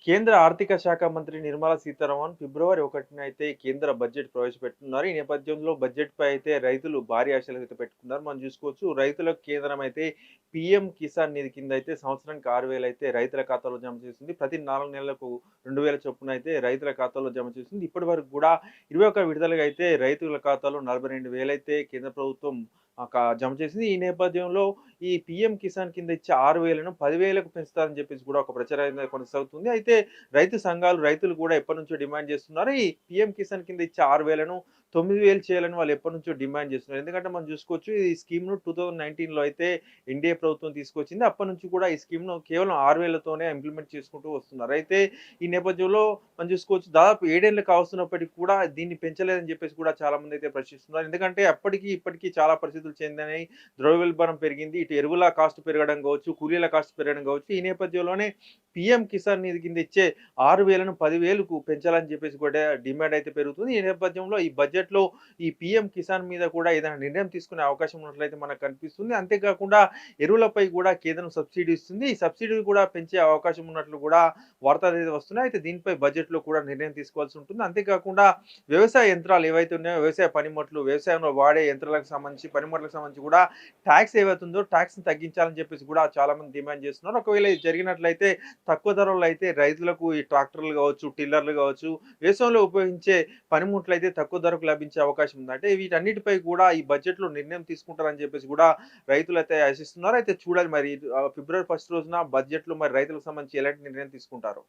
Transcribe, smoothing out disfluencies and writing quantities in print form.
కేంద్ర ఆర్థిక శాఖ మంత్రి నిర్మలా సీతారామన్ ఫిబ్రవరి 1న అయితే కేంద్ర బడ్జెట్ ప్రవేశపెట్టుతున్నారు. ఈ నేపథ్యంలో బడ్జెట్‌పై అయితే రైతులు భారీ ఆశలైతే పెట్టుకున్నారు. మనం చూసుకోవచ్చు రైతులకు కేంద్రం అయితే పీఎం కిసాన్ నిధి కింద అయితే సంవత్సరానికి 6,000 అయితే రైతుల ఖాతాలో జమ చేస్తుంది. ప్రతి 4 నెలలకు 2,000 చొప్పున అయితే రైతుల ఖాతాలో జమ చేస్తుంది. ఇప్పటివరకు కూడా 21 విడతలుగా అయితే రైతుల ఖాతాలో 42,000 అయితే కేంద్ర ప్రభుత్వం జమ చేసింది. ఈ నేపథ్యంలో ఈ పీఎం కిసాన్ కింద ఇచ్చే 6,000ను 10,000కు పెంచుతారని చెప్పేసి కూడా ఒక ప్రచారం అయితే కొనసాగుతుంది. అయితే రైతు సంఘాలు, రైతులు కూడా ఎప్పటినుంచో డిమాండ్ చేస్తున్నారు. ఈ పీఎం కిసాన్ కింద ఇచ్చే 6,000ను 9,000 చేయాలని వాళ్ళు ఎప్పటినుంచో డిమాండ్ చేస్తున్నారు. ఎందుకంటే మనం చూసుకోవచ్చు ఈ స్కీమ్‌ను 2019లో అయితే ఎన్‌డీఏ ప్రభుత్వం తీసుకొచ్చింది. అప్పటినుంచి కూడా ఈ స్కీమ్‌ను కేవలం 6,000తోనే ఇంప్లిమెంట్ చేసుకుంటూ వస్తున్నారు. అయితే ఈ నేపథ్యంలో మనం చూసుకోవచ్చు దాదాపు 7 ఏళ్లు కావస్తున్నప్పటికి కూడా దీన్ని పెంచలేదని చెప్పేసి కూడా చాలామంది అయితే ప్రశ్నిస్తున్నారు. ఎందుకంటే అప్పటికి, ఇప్పటికి చాలా పరిస్థితులు చెందాయి. ద్రవ్యోల్బణం పెరిగింది. ఇటు ఎరువుల కాస్ట్ పెరగడం కావచ్చు, కూలీల కాస్ట్ పెరగడం కావచ్చు. ఈ నేపథ్యంలోనే పీఎం కిసాన్ నిధి కింద ఇచ్చే 6,000ను 10,000కు పెంచాలని చెప్పేసి కూడా డిమాండ్ అయితే పెరుగుతుంది. ఈ నేపథ్యంలో ఈ బడ్జెట్‌లో ఈ పీఎం కిసాన్ మీద కూడా ఏదైనా నిర్ణయం తీసుకునే అవకాశం ఉన్నట్లయితే మనకు కనిపిస్తుంది. అంతేకాకుండా ఎరువులపై కూడా కేంద్రం సబ్సిడీ ఇస్తుంది. ఈ సబ్సిడీ కూడా పెంచే అవకాశం ఉన్నట్లు కూడా వార్తలైతే వస్తున్నాయి. అయితే దీనిపై బడ్జెట్‌లో కూడా నిర్ణయం తీసుకోవాల్సి ఉంటుంది. అంతేకాకుండా వ్యవసాయ యంత్రాలు ఏవైతే ఉన్నాయో వ్యవసాయ పనిముట్లు, వ్యవసాయంలో వాడే యంత్రాలకు సంబంధించి, పనిముట్లకు సంబంధించి కూడా టాక్స్ ఏవైతే ఉందో టాక్స్‌ని తగ్గించాలని చెప్పేసి కూడా చాలామంది డిమాండ్ చేస్తున్నారు. ఒకవేళ ఇది జరిగినట్లయితే తక్కువ ధరల్లో అయితే రైతులకు ఈ ట్రాక్టర్లు కావచ్చు, టిల్లర్లు కావచ్చు, వ్యవసాయంలో ఉపయోగించే పనిముట్లయితే తక్కువ ధరకు లభించే అవకాశం ఉంది. అంటే వీటన్నిటిపై కూడా ఈ బడ్జెట్‌లో నిర్ణయం తీసుకుంటారని చెప్పేసి కూడా రైతులైతే ఆశిస్తున్నారు. అయితే చూడాలి మరి ఫిబ్రవరి 1 రోజున బడ్జెట్‌లో మరి రైతులకు సంబంధించి ఎలాంటి నిర్ణయం తీసుకుంటారో.